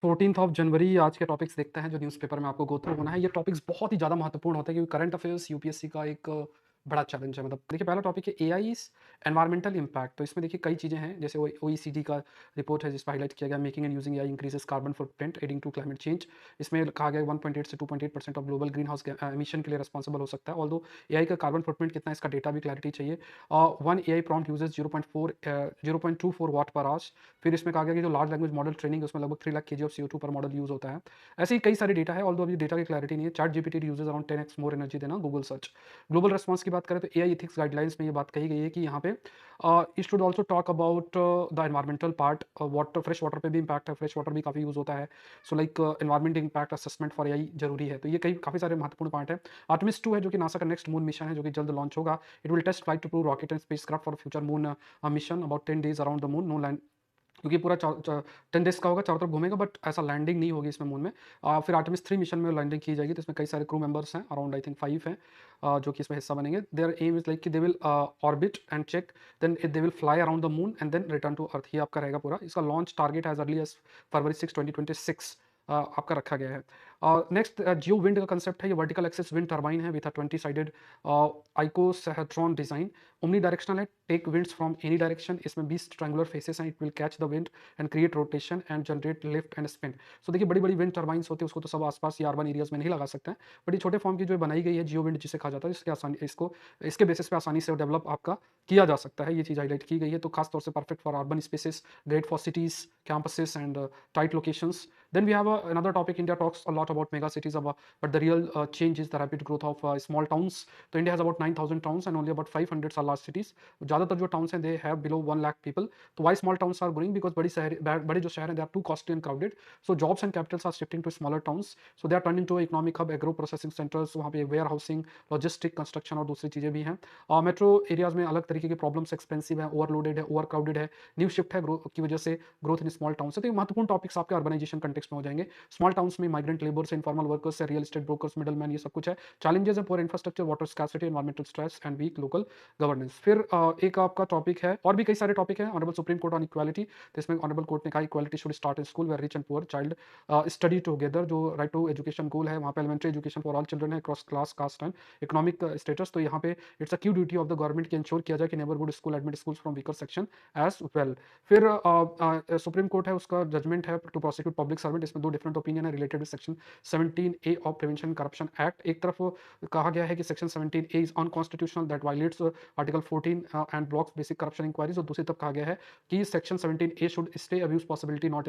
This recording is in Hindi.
14th ऑफ जनवरी आज के टॉपिक्स देखते हैं जो न्यूज़पेपर में आपको गो थ्रू होना है। ये टॉपिक्स बहुत ही ज़्यादा महत्वपूर्ण होते हैं क्योंकि करंट अफेयर्स यूपीएससी का एक बड़ा चैलेंज है। मतलब देखिए पहला टॉपिक है एआई's एनवायरमेंटल इम्पैक्ट। तो इसमें देखिए कई चीज़ें हैं जैसे ओईसीडी का रिपोर्ट है जिसमें हाईलाइट किया गया making and using AI increases carbon footprint adding to climate change. इसमें कहा गया 1.8 से 2.8% of global greenhouse emission के लिए रिस्पॉन्सिबल हो सकता है। ऑल्दो एआई का कार्बन फुटप्रिंट कितना है इसका डेटा भी क्लैरिटी चाहिए। One AI prompt uses 0.24 watt per hours. फिर इसमें कहा गया कि जो लार्ज लैंग्वेज मॉडल ट्रेनिंग है उसमें लगभग 3 लाख केजी ऑफ CO2 पर मॉडल यूज़ होता है। ऐसे ही कई सारे डेटा है, ऑल्दो अभी डेटा की क्लैरिटी नहीं है। Chat GPT uses around 10x more energy देना गूगल सर्च। ग्लोबल रिस्पॉन्स की बात करें तो एआई एथिक्स गाइडलाइंस में ये बात कही गई है कि यहाँ पे it should also talk about the environmental part. Water fresh water पे भी इम्पैक्ट है, फ्रेश वाटर भी काफ़ी यूज़ होता है। So like environment impact assessment for AI जरूरी है। तो ये कई काफ़ी सारे महत्वपूर्ण पार्ट है। आर्टेमिस 2 है जो कि नासा का नेक्स्ट मून मिशन है जो कि जल्द लॉन्च होगा। It will test flight to prove rocket and spacecraft for future moon mission about 10 days around the moon. No land क्योंकि पूरा 10 डेज़ का होगा, चारों तरफ घूमेगा बट ऐसा लैंडिंग नहीं होगी इसमें मून में। फिर आर्टेमिस 3 मिशन में लैंडिंग की जाएगी तो इसमें कई सारे क्रू मेंबर्स हैं, अराउंड आई थिंक 5 हैं जो कि इसमें हिस्सा बनेंगे। देयर एम इज़ लाइक कि they will orbit and check, then they will fly around the moon and then return to earth. ये आपका रहेगा पूरा। इसका launch target as early as February 6, 2026 आपका रखा गया है। नेक्स्ट जियो विंड का कंसेप्ट है। ये वर्टिकल एक्सिस विंड टरबाइन है with a 20 sided icosahedron design. Omni directional है, take winds from any direction. इसमें 20 ट्रायंगुलर फेसेस हैं। It will catch the wind and create rotation and generate lift and spin. So देखिए बड़ी-बड़ी विंड टरबाइन्स होती है उसको तो सब आस-पास या अर्बन एरियाज़ में नहीं लगा सकते हैं। बट ये छोटे फॉर्म की जो बनाई गई है जियो विंड जिसे कहा जाता है, इसके आसानी इसको इसके बेसिस पे आसानी से डेवलप आपका किया जा सकता है। ये चीज़ हाइलाइट की गई है। तो खास तौर से perfect for urban spaces, great for cities, campuses and tight locations. Then we have another topic. India talks a lot about mega cities, but the real change is the rapid growth of small towns. So India has about 9,000 towns and only about 500 are large cities. ज़्यादातर जो towns हैं they have below 1 lakh people. तो why small towns are growing? Because बड़े जो शहर हैं they are too costly and crowded. So jobs and capitals are shifting to smaller towns. So they are turned into economic hub, agro processing centers. वहाँ पे warehousing, logistic, construction और दूसरी चीज़ें भी हैं। मेट्रो एरियाज़ में अलग तरीके की प्रॉब्लम्स, एक्सपेंसिव है, ओवरलोडेड है, ओवर क्राउडेड है, न्यू शिफ्ट है ग्रोथ की वजह से, ग्रोथ इन स्मॉल टाउन से। तो ये महत्वपूर्ण टॉपिक्स आपके अर्बनाइजेशन कंटेक्स्ट में हो जाएंगे। स्मॉल टाउन्स में माइग्रेंट लेबर से, इनफॉर्मल वर्कर्स से, रियल एस्टेट ब्रोकर्स, मिडलमैन, ये सब कुछ है। चैलेंजेस है, poor infrastructure, water scarcity, environmental stress and weak local governance. फिर एक आपका टॉपिक है, और भी कई सारे टॉपिक है। Honourable Supreme Court on equality. तो इसमें ऑनरेबल कोर्ट ने कहा equality should start in school where rich and poor child study together. जो राइट टू एजुकेशन गोल है वहाँ पे elementary education for all children है cross class caste and economic status. तो यहाँ पे it's a Q duty of the government की इंश्योर किया जाए कि neighbourhood school admit schools from weaker section as well. फिर सुप्रीम कोर्ट है, उसका जजमेंट है टू प्रोसिक्यूट पब्लिक सर्वेंट। इसमें दो डिफरेंट ओपिनियन है related to section 17A of prevention corruption act. एक तरफ कहा गया है कि section 17A is unconstitutional that violates article 14 and blocks basic corruption inquiries, और दूसरी तरफ कहा गया है कि section 17A should stay abuse possibility not